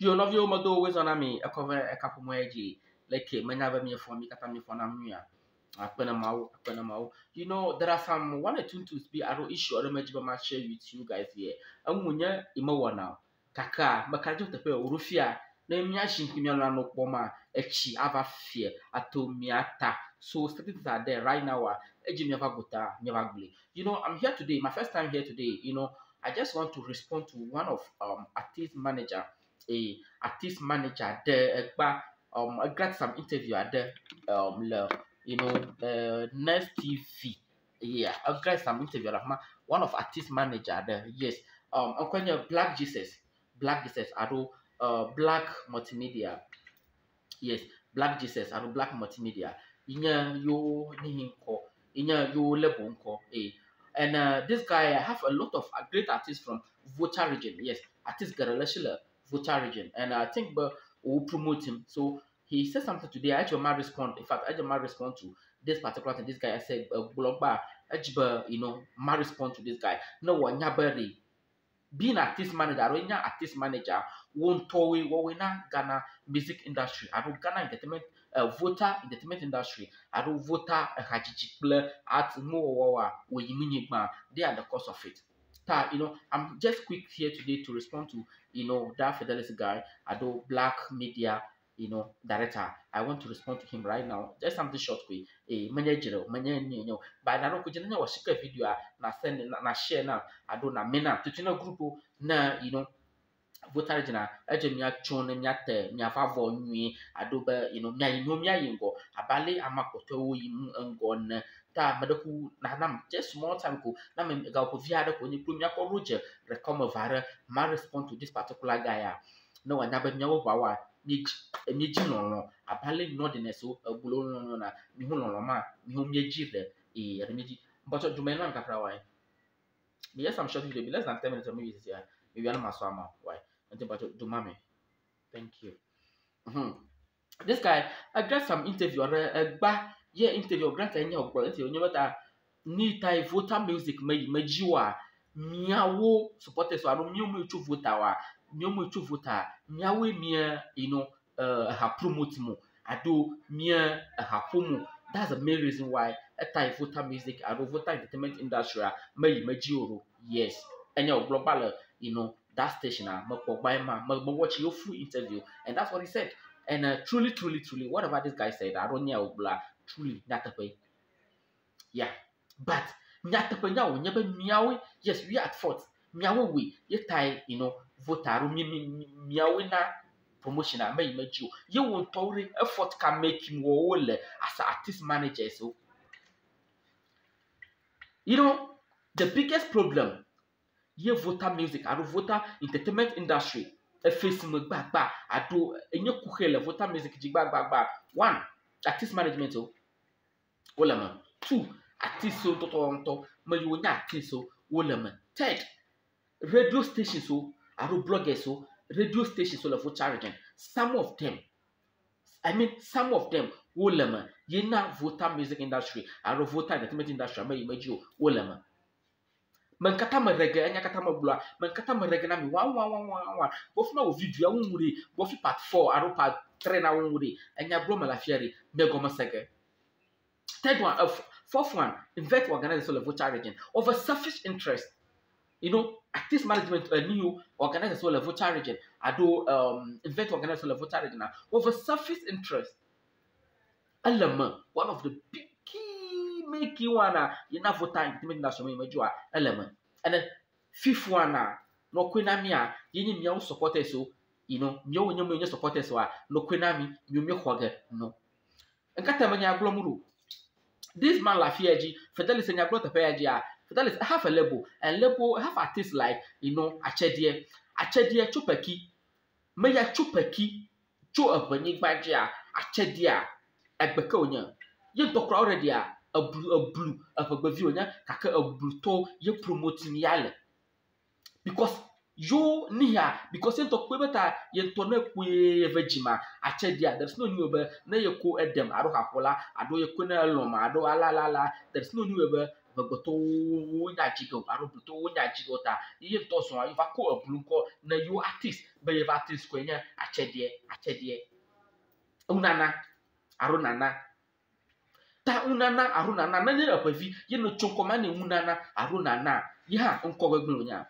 You love your mother always on me, a cover a couple more edgy, like may never me for me, cut me for Namia. I put them out, I put them out. You know, there are some one or two to speak. I don't issue or image my share with you guys here. And when you're imo now, Kaka, Makajo the Pale, Rufia, name Yashin Kimana no Poma, Echi, Ava Fear, Ato Miata. So statistics are there right now. Eji never gota, never gully. You know, I'm here today, my first time here today, you know. I just want to respond to one of artist manager, artist manager there. I got some interview at the you know Next TV. Yeah, I got some interview of one of artist manager there. Yes, I'm calling you Black Jesus, I do Black Multimedia. Yes, Black Jesus, I do Black Multimedia. Inya yo nihinko, inya yo lebonko, And this guy, I have a lot of great artists from Volta region. Yes, artist Garalashila, Volta region. And I think we'll promote him. So he said something today. I actually might respond. In fact, I just might respond to this particular thing. This guy I said, Blogba, you know, might respond to this guy. No one, Nyabari. Being artist manager, artist manager, won't toy what we na Ghana music industry. I don't Ghana entertainment, Volta entertainment industry. I don't Volta Hajichikle at more we they are the cause of it. You know, I'm just quick here today to respond to you know that Fidelis guy. I do Black Media, you know, director. I want to respond to him right now. Just something short quick. Manager, you know, but I don't know what share video na send na share now. I don't know mena to channel group na you know voter region eje mi atwon na mi ate mi afavo nwi adobe you know mi ayinyo mi ayingo abale amakoto wo yimu ngo na ta madaku na nam just small time ko na me ga ko via da ko ni pro mi akọ roger recover vare ma respond to this particular guy no wanya ba mi wo wa ni ji no abale no de so agulo no na mi hu no ma mi hu mi ji re remedi but do me no nkapra why yes I'm sure it will be less than 10 minutes or maybe this year maybe I'm maswama why but do mommy thank you this guy I got some interview interview grant any of quality you know that need tai voter music mejiwa miawo supporters so I don't miu chu voter wa miu chu voter miawe mia you know ha promote mo I do mia ha promo. That's the main reason why a type voter music and voter entertainment industry mejioro yes and your global you know that station watch your full interview and that's what he said and truly whatever this guy said I don't know truly that way yeah but yes we are at fault miawe we you tie you know voter miawe na promotion you won't tolerate effort can make him whole as an artist manager so you know the biggest problem ye voter music ado voter entertainment industry face me gbagba ado enye kuhele voter music ji gbagba one artist management wolema two artist so to ma you nya artist so wolema third radio station so ado bloggers so radio station so for charity some of them wolema ye na voter music industry ado voter entertainment industry ma imagine wolema mankata marege anya kata mabula mankata marege na mi wa bofu na o video wonwure bofu part 4 aro part 3 na wonwure anya blo malafiari me go masege third one fourth one invite organize so level charity over selfish interest you know artist management new organize so level charity ado invite organize so level charity na over selfish interest element one of the big make you wanna enough for time to make that so many element and then fifth one no kwenamia yini miao supporters so you know miao nyo supporters so no kwenami mi hoge no nkata manya aglomuru this man Lafiaji Fidelis nya brought Peaji Fidelis have a label and label have artists like you know Achedie Chupaki meya Chupaki cho abani gbajia Achedie agbeka onya ye dokra already a blue view kaka a blue ye promoting yale because you niya because you talk better you tone kwe vegima achedia there's no new be na ye ko edem aro hapola ado ye ko na loma ado ala there's no new be begoto nya jigo aro beto nya jigo ta ye to so a va ko blunko na you artist be ye artist ko nya achede unana aro nana ta unana aro nana na ne apavi ye no chonko ma ne unana aro nana ya onko gbegbun nya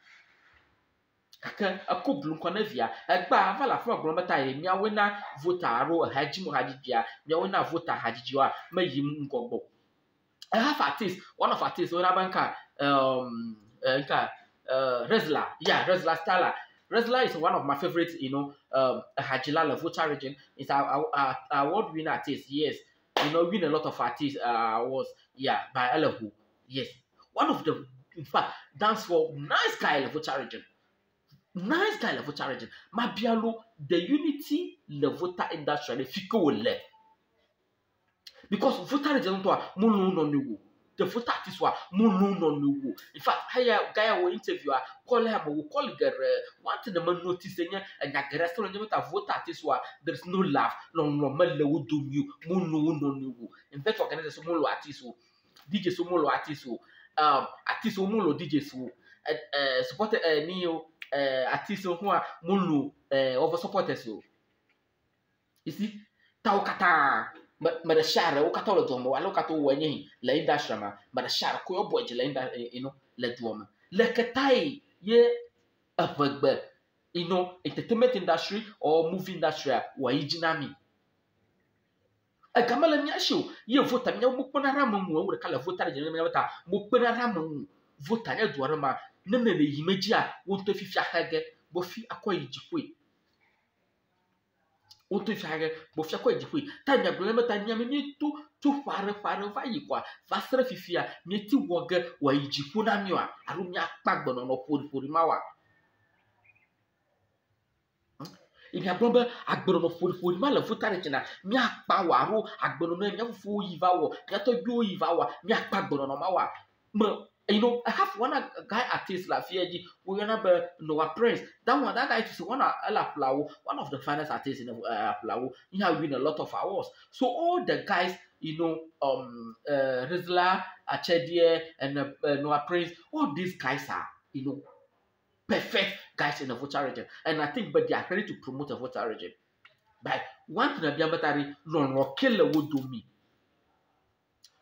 kaka akoblu nkwa na via egba avala fo agro meta ye mia we na voter aro haji mu hajijia mia we na voter hajiji wa mayim ngogbo I have artist one of artists when banka Rezla, yeah, Rezla Stala. Rezla is one of my favorites, Hajila voter region. It's our award winner artist, yes. Win a lot of artists awards, yeah, by Elahu. Yes. One of the, in fact, dance for nice guy voter region. Nice guy voter region. Mabialo, the unity voter industry, fiko le. Because voter region to munu no new. The voter artist wa munu no new. In fact, haya guy will interview call him will call one thing the man notice and ya so voter artist wa there's no laugh no mele wo do you munu no new. In fact, organize so mulu artist DJ so mulu artist artist so mulu DJ so support neo artist who are mulu over supporters so. You see, taukata but the share o katolo domo wala kato wenye la industry ma but the share ko yo boje la industry la duoma le ketai ye abagbe entertainment industry or movie industry wa yijinami agamala nyasho ye vota nya mo kpona ramu mu o kala vota je nya bata mo kpona ramu vota nya duara ma nene le yimeji a wonto fifi akage bo fi akoyi jikwe Oto ifage bo fia kwa jikwe ta nya glema ta nya me tu fare va yikwa va sra fifia me ti woge wa yijiku na miwa aru mi akpagbo no pori mawa ibi agbombe agboro no pori ma la futare china mi akpa wa aru agboro no nya fufu yiva wo ya to gbo yiva wa mi akpagbo no mawa I have one guy artist like Fieji, we remember Noah Prince. That guy is one of the finest artists in Plawo. He has win a lot of awards. So all the guys, Rizla, Achedie, and Noah Prince, all these guys are, perfect guys in the voter region. And I think, but they are ready to promote a voter region. But one thing Biamatari, no killer would do me.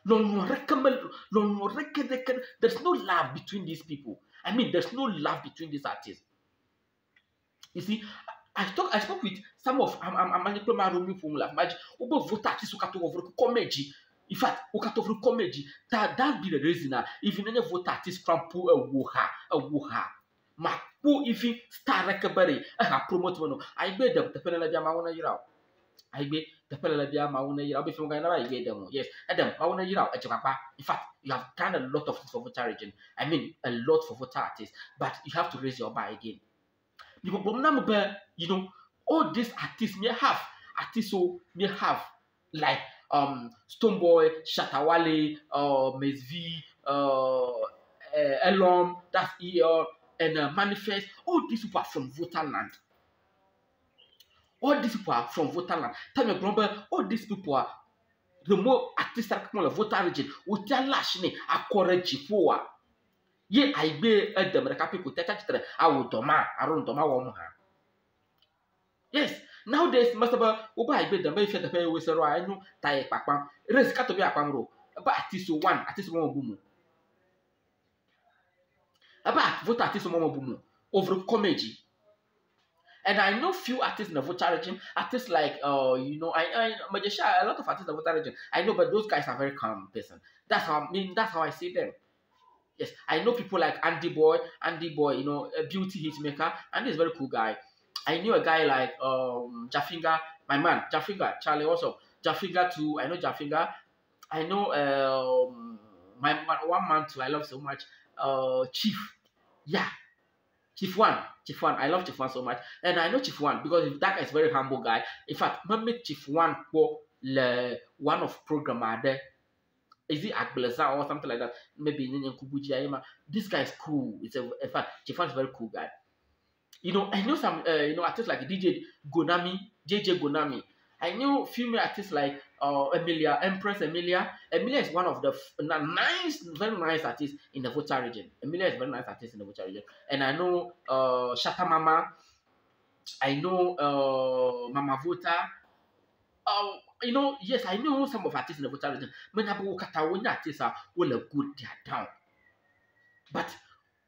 There's no love between these people. I mean, there's no love between these artists. You see, I spoke with some of I'm manipulating Romi formula. Imagine obo vote artists ukato over comedy. In fact, ukato over comedy. That be the reason. Even any vote artist from pu a wuha. Ma pu even star recovery. Promote one. I bet them the penalty biama wana yira. I bet the penalty biama wana yira. Be from Ghana. I bet them. Yes, Adam. I wana yira. In fact, you have done a lot of things for voter region. I mean, a lot for voter artists. But you have to raise your bar again. All these artists may have like Stonebwoy, Shatawale, Ms. V, Elom, that's EL, and Manifest. All these people are from Voterland. All these people are the more artistic voter region. With their lashing, a courage for. Ye I be a democratic teta I will doma around doma woman. Yes, nowadays must have I be the may the pay with a I know tie papa. Risk to be a pamro. About artist one boom. About vote artist boom over comedy. And I know few artists in the voter region, artists like I Majesha, a lot of artists in the voter region. I know, but those guys are very calm person. That's how I see them. Yes, I know people like Andy Boy, a beauty hitmaker. Andy is a very cool guy. I knew a guy like Jaffinga, my man, Jaffinga, Charlie also. Jaffinga too, I know Jaffinga. I know my one man too, I love so much. Chief. Yeah. Chief One. I love Chief One so much. And I know Chief One because that guy is a very humble guy. In fact, I met Chief One for one of programmer there. Is it Akblaza or something like that? Maybe in Kubuji. This guy is cool. In fact, Chief One is a very cool guy. I know some artists like JJ Gonami. I knew female artists like Emilia, Empress Emilia. Emilia is one of the nice, very nice artists in the Volta region. Emilia is very nice artist in the Volta region. And I know Shata Mama. I know Mama Vota. Yes, I know some of artists in the Volta region. When I go Katawana artists are well a good they are down. But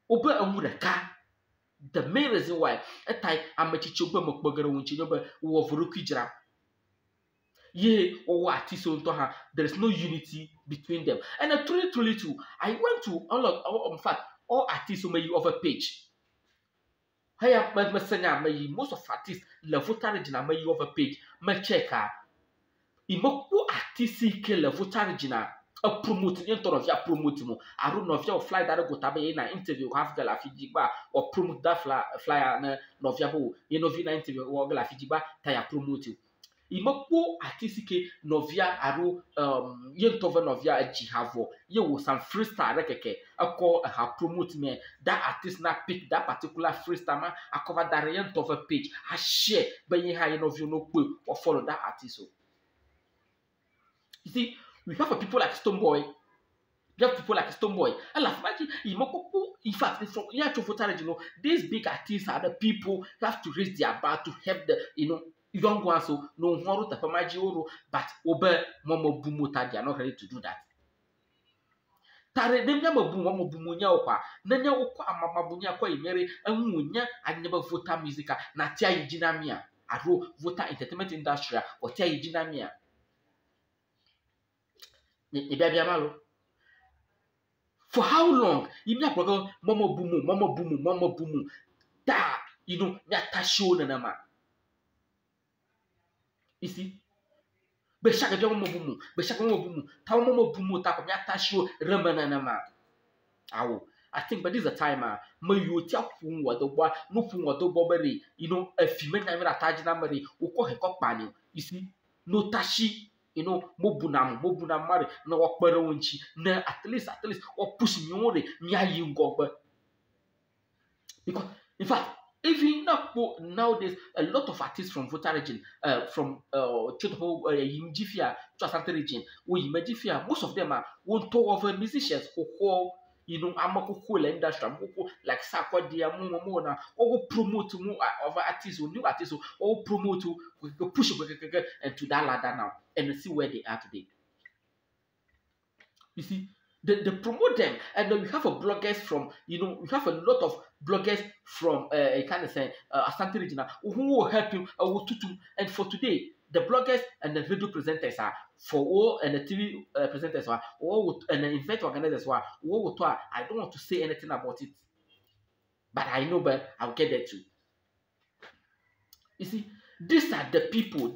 Oba Amuraka, the main reason why a type I'm a teacher Mokbogger Winchinoba who of Rukijra. Ye or artists on her, there is no unity between them. And I truly too, I went to in fact, all artists who may you of a page. Haya mesenya may most of artists le voter region may you of a page. Me check her. Imoku artist ke le voter region a promote in of ya promote mo. I don't know if you fly that go tabe in an interview half the la fijiba or promote that flyer no via bo. You know vina interview or la fijiba taya promote you. Imokpo artistique novia aro yentova novia jihavo ye wo some freestyle rekeke akọ ha promote me that artist na pick that particular freestyle man akova that yentova page I share benye ha novio no kwe or follow that artist. So you see we have people like Stonebwoy. We have people like Stonebwoy. And like imokpo in fact from here to Volta, these big artists are the people who have to raise their bar to help the young ones. So no one to pamaji but obe momo bumuta they are not ready to do that. Tare dem nyama bu momo bumunya okwa nanya okwa amababunya kwa imere enwunya anyeba Volta musica na tia yijinamia aro Volta entertainment industry or tia yijinamia ni bia malo. For how long? Imya program momo bumu da nyata show na nama. You see? Beshaka momo bumu. Ta momo bumu ta ko nyata show remana nama. Awo. I think but this is a time me you tia fun wodo bo no fun wodo bo bere afime na me ataji na mere ukọ hekọ pani. You see? No tashi mobunam mari na wakbere wonchi na at least or push me on me ayi ngogbe. Because in fact even nowadays a lot of artists from Volta region from Chotopo Yimjifia to Asante region we Yimjifia most of them are won't talk of musicians who amako industry like Sakwa dia mo na or promote more of artists or new artists or promote to push and to that ladder now and see where they are today. You see, they promote them, and then we have a bloggers from we have a lot of bloggers from kind of say Asante region who will help you and for today the bloggers and the video presenters are for all and the TV presenters are all and the event organizers are all. I don't want to say anything about it, but I know, but I'll get there too. You see, these are the people.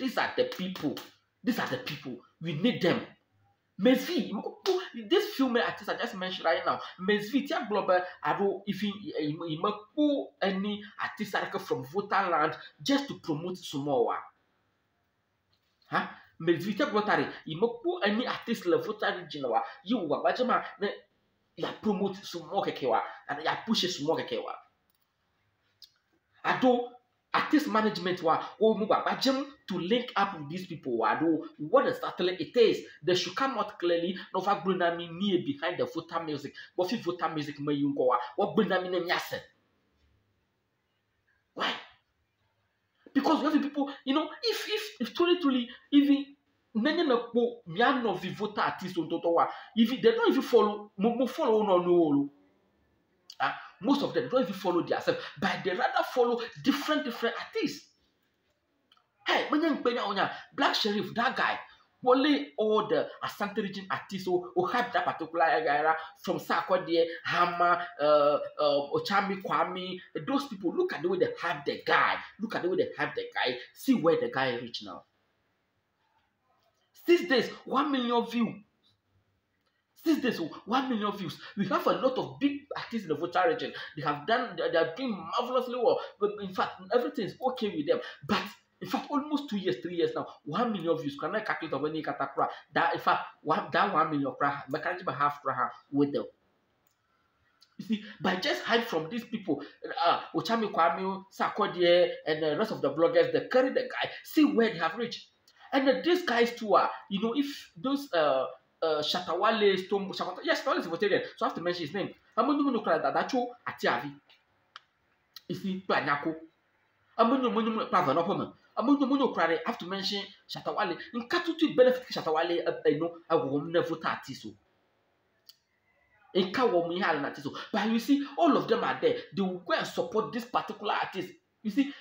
We need them. Mesvi, this female artist I just mentioned right now. Mesvi, tia blogger, aro if you any artist from Volta land just to promote some more. Huh? Mesvi tia blogger, you any artist le Volta region wa, you wa bajama ne ya promote some more kekewa and ya push some more kekewa. Ado artist management wa to link up with these people what exactly it is. They should come out clearly no fa brunami me behind the Volta music but if Volta music may you go what brunami name yase. Why? Because we have people if truly even many people mian of the Volta artists on Totowa if they don't even follow no most of them don't even follow themselves, but they rather follow different artists. Hey, when you Black Sheriff, that guy, only all the Asante region artists who have that particular guy from Sakwa, Hama, Ochami, Kwame, those people, look at the way they have the guy. See where the guy reach now. These days, 1 million views. These days, 1 million views. We have a lot of big artists in the Volta region. They are doing marvelously well. But in fact, everything is okay with them. But in fact, almost 2 years, 3 years now, 1 million views. Can I calculate of any katakra? That in fact, that 1 million mechanism half with them. You see, by just hide from these people, Ochami Kwame, Sakwa, and the rest of the bloggers, they carry the guy. See where they have reached. And these guys too are, you know, if those Shatawale, Stone, Shakota, yes, Shatawale is a vegetarian, so I have to mention his name. Amunumuno Krada, Dacho, Atiavi. Isi Planyako. Amunumuno Pravanopoman. Amunumuno Krade, I have to mention Shatawale. In Katutu benefit Shatawale, you know, I will never tatiso. In Kawami Halatiso. But you see, all of them are there. They will go and support this particular artist. You see,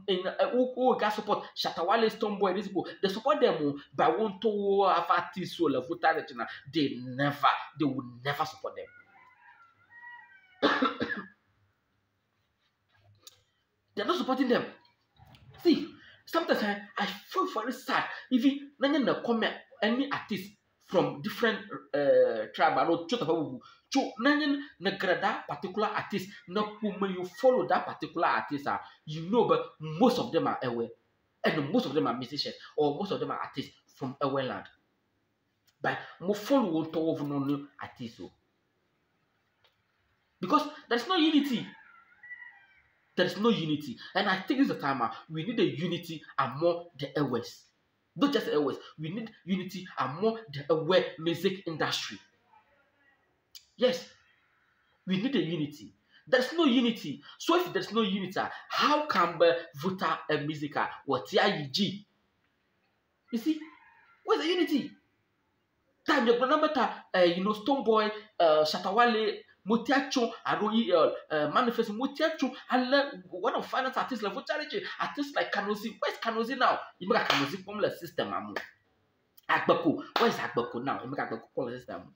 in who got support Shatawale, Stonebwoy, this people, they support them by one to have artists or level. They will never support them. They're not supporting them. See, sometimes I feel very sad. Even when you comment any artist from different tribe, I know that particular artist, when you follow that particular artist, you know, but most of them are aware, and most of them are musicians, or most of them are artists from aware land. But more follow one to no artists, because there's no unity. There's no unity, and I think this is the time we need a unity among the airways. Not just airways, we need unity among the aware music industry. Yes, we need a unity. There's no unity. So if there's no unity, how can we vote a music? What TIG? You see, where's the unity? Time you remember you know, Stonebwoy, Shatawale, Motiacho, Aroi, Manifest Motiacho, and one of finance artists like artists like Kanozi. Where's Kanozi now? You make a Kanozi from the system, Akbako. Where's Akbako now? You make Akbako from the system.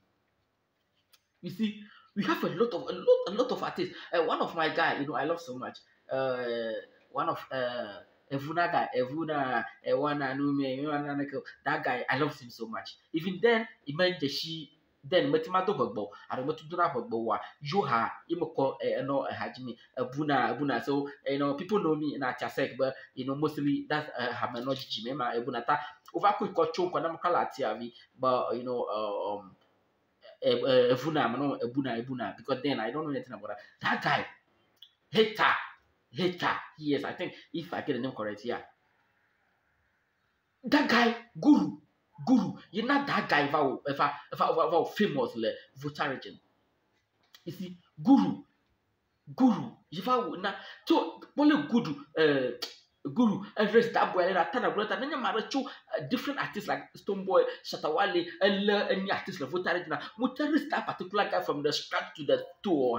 You see, we have a lot of artists. One of my guys, you know, I love so much. One of Evuna guy, Evuna, Ewana Nume, that guy, I love him so much. Even then, imagine she then Metimato Hogbo, I don't want to do that Hogbo, Joha, Imoko, no, Hajimi, Abuna. So, you know, people know me in Achasek, but, you know, mostly that's Hamanoji Jimema, Ebunata, over quick cocho, Konamkalatiavi, but, you know, Ebuna, because then I don't know anything about that. That guy, hater, yes, I think if I get the name correct, yeah. That guy, Guru, you're not that guy if famous le voter region. You see, Guru, if I would not so only Guru, address that boy, and then you different artists like Stonebwoy, Shatawale, and any artist like voter region. Motorist that particular guy from the scratch to the toe.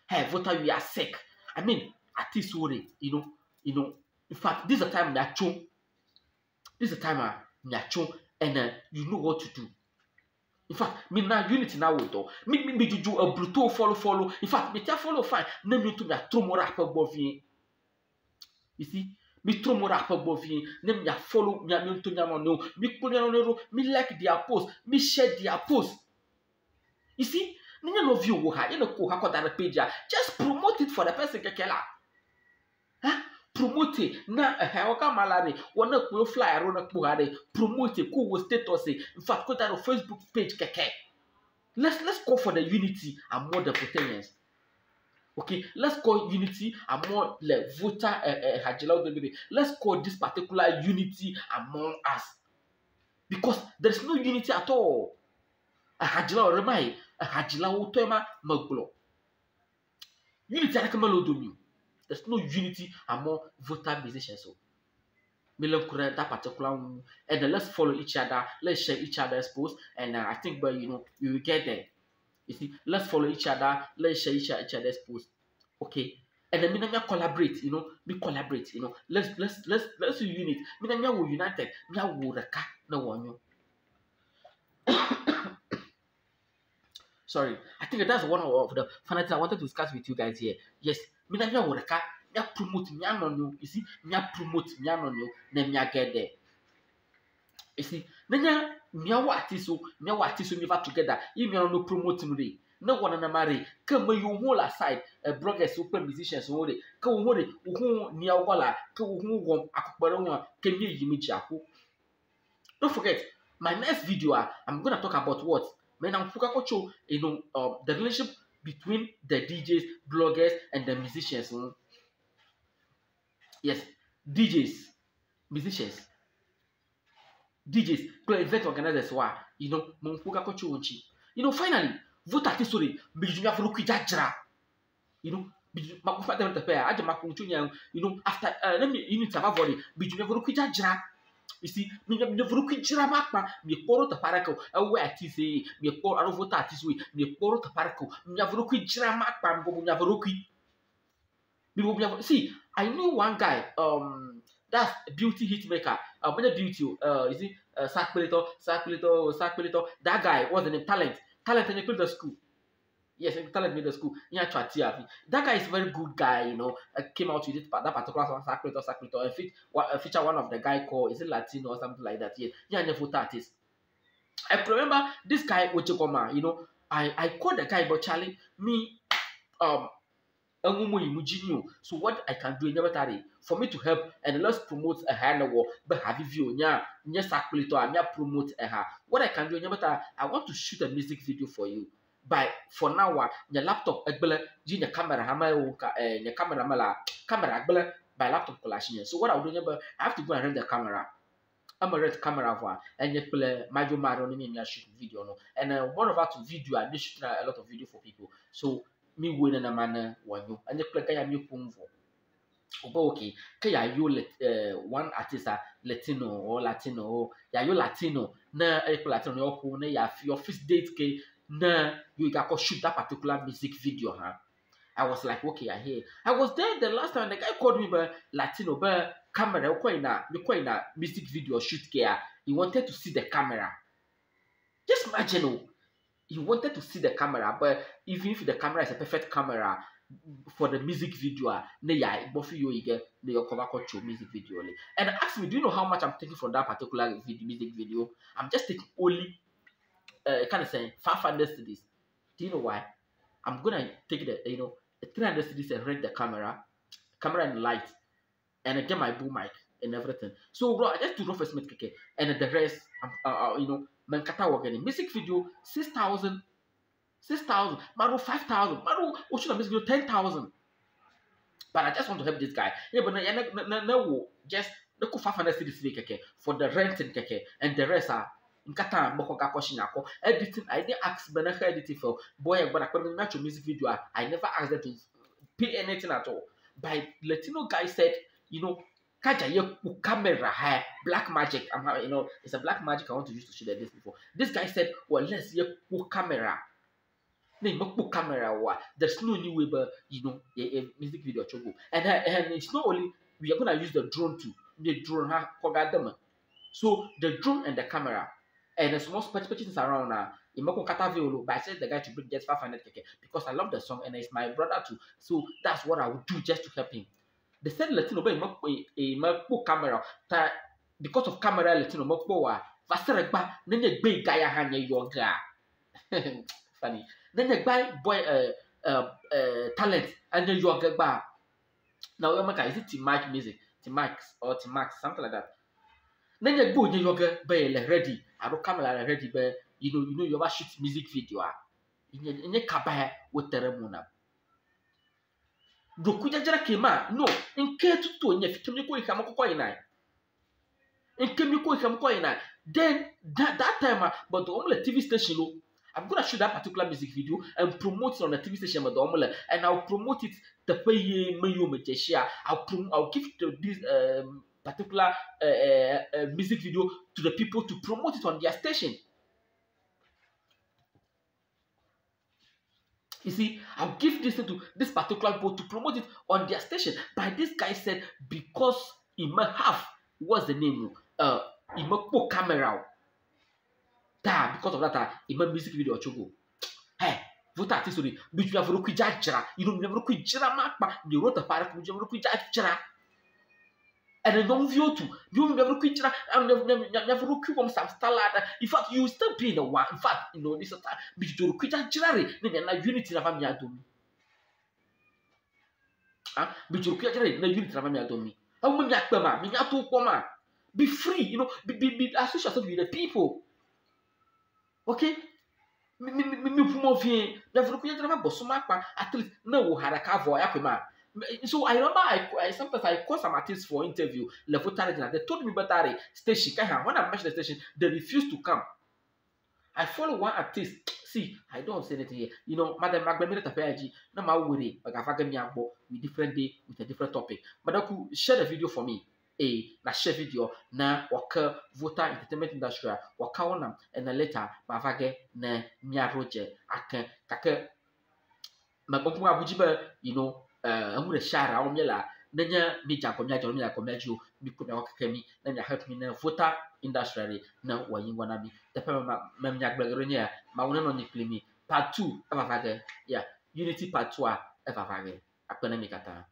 Hey, voter, we are sick. I mean, artists worry, you know. In fact, this is the time that this is the time and you know what to do. In fact, me now unity now with though. Me do a brutal follow. In fact, me tell follow fine. Name me to me a throw more up above you. You see, me throw more up above you. Name ya follow me a to no. Me put on no. Me like their post. Me share their post. You see, none of you will have you know that page. Just promote it for the person kekela. Huh? Promote it na hawaka malari wana ku flyer wana ku hare promote it ku status in fact go to Facebook page keke. Let's go for the unity among the Puertorians. Okay, let's call unity among the voter let's call this particular unity among us, because there's no unity at all. A hajila remai a hajila utema maglo unity akamalodumi. There's no unity among voter musicians. So, that particular one, and then let's follow each other. Let's share each other's posts, and I think, but you know, we will get there. You see, let's follow each other. Let's share each other's posts. Okay, and then we collaborate. You know, we collaborate. You know, let's unite. We will united. We will reka no one. Sorry, I think that's one of the fun things I wanted to discuss with you guys here. Yes. Me promote me on you see, me promote me on you, then me get there. You see, then me artists never together. If me no promote me, no one na marry. Come you hold aside, bloggers, open musicians, hold it. Come hold it, who near wala, who won akubaro can you yimijaku. Don't forget, my next video, I'm gonna talk about what? Man, I'm focusing, you know, the relationship between the DJs, bloggers, and the musicians. Yes, DJs, musicians. DJs, play event organizers who are, Munkuka Kochuchi. Finally, vote at this story, Bijunia Furuki. Makufa them the pair, I makunchunya, after let me you need to have body, Bijunia Furuki Jra. You see, me Furuki Jra Makma, me poro to Paraco, away at this, me pour out of vote this way, me poro to Paraco, Nyavuruki Jra Makma, Nyavuruki. See, I knew one guy, that's beauty hitmaker. When a beauty, is it Sakpilito. That guy was the name Talent and he played the school. Yes, Talent made the school. Yeah, that guy is a very good guy, came out with that particular song, Sakpilito, and feature one of the guy called, is it Latino or something like that? Yeah, never artist. I remember this guy, Ochikoma, I called the guy, but Charlie, me, so what I can do in Nebatari for me to help and let's promote a higher war, but have you promote a what I can do in Nebatari, I want to shoot a music video for you. But for now, your laptop your camera by laptop collection. So what I'll do, I have to go and rent the camera. I'm a red camera and you play Mario Mario and shoot video no. And one of our to video I shoot a lot of video for people. So me win in a manner one you and you play kaya me pum for. Okay, kaya you one artist Latino or Latino ya you Latino na Latino your first date ke na you got shoot that particular music video I was like, okay, I was there the last time the guy called me but Latino but camera quite na music video shoot here. He wanted to see the camera. Just imagine he wanted to see the camera, but even if the camera is a perfect camera for the music video, you cover music video. And ask me, do you know how much I'm taking from that particular music video? I'm just taking only kind of saying 500 cedis. Do you know why? I'm gonna take the 300 cedis and rent the camera and light, and I get my boom mic and everything. So bro, I just do rough estimate and the rest, Mankata work in music video 6,000, Maru 5,000, Maru what should I music video 10,000. But I just want to help this guy. Yeah, but no, just look 500 cedis for the renting and the rest are. Nkata mboko nako editing. I didn't ask Benaka editing for boy but I match music video. I never asked them to pay anything at all. But Latino guy said, Kaja ye camera black magic. It's a black magic I want to use to shoot this before. This guy said, well, let's ye camera. Camera there's no new way but a music video chogo. And it's not only we are gonna use the drone too. The drone so the drone and the camera. And the small patches around now. But I said the guy to bring just 500 because I love the song and it's my brother too. So that's what I would do just to help him. They said Latino a camera because of camera Latino Mokboa. Vaseregba, then the big guy hanya yoga. Funny. Then the guy boy talent and then yoga bar. Now is it T-Mac music? T-Max or T-Max, something like that. Then you go yoga by ready. I don't camera ready, but you ever shoot music video. In a cabin with the remuna. Dokuja Kema, no, in care to do in your Kimiko Hamakoina. In Kimiko Hamakoina. Then that time, but the only TV station, I'm gonna shoot that particular music video and promote it on the TV station, but the and I'll promote it the pay me share. I'll give this particular music video to the people to promote it on their station. You see, I'll give this to this particular people to promote it on their station. But this guy said because he might have what's the name? He might put camera. Because of that, he might music video chogo. Hey, vote at this story. But you have a jara. You don't never quit jara map. You wrote a paragraph. You never quit jara. And I don't view too. You never quit jara. I'm never quit from some stalada. In fact, you still be the one. In fact, this is time. But you quit jara. Then I unity of me to me. But you quit jara. Then unity of me to me. How many akpema? Me to koma. Be free. Be associate yourself with the people. Okay? Me promote never quit jara. But so much at least no haraka for akpema. So I remember I sometimes I call some artists for interview, level talent, and they told me about that station. When I mentioned the station, they refused to come. I follow one artist. See, I don't say anything here. You know, Madam Magdalena Tapeji, no matter worry, but I've got me with different day with a different topic. But I could share the video for me. Na share video na waka voter entertainment industry waka wonam and then later bavage na mia roje aka kaka magbonku abujiba you know amu shara o miela nanya mi jakomia jalo mi jakomia jo mi ko mi wakaka mi na mi help mi na voter industry na wayin wana mi the ma mi agbegoro nya ma wona no ni klimi part 2 eva vage yeah unity part 2 eva vage apena mi kata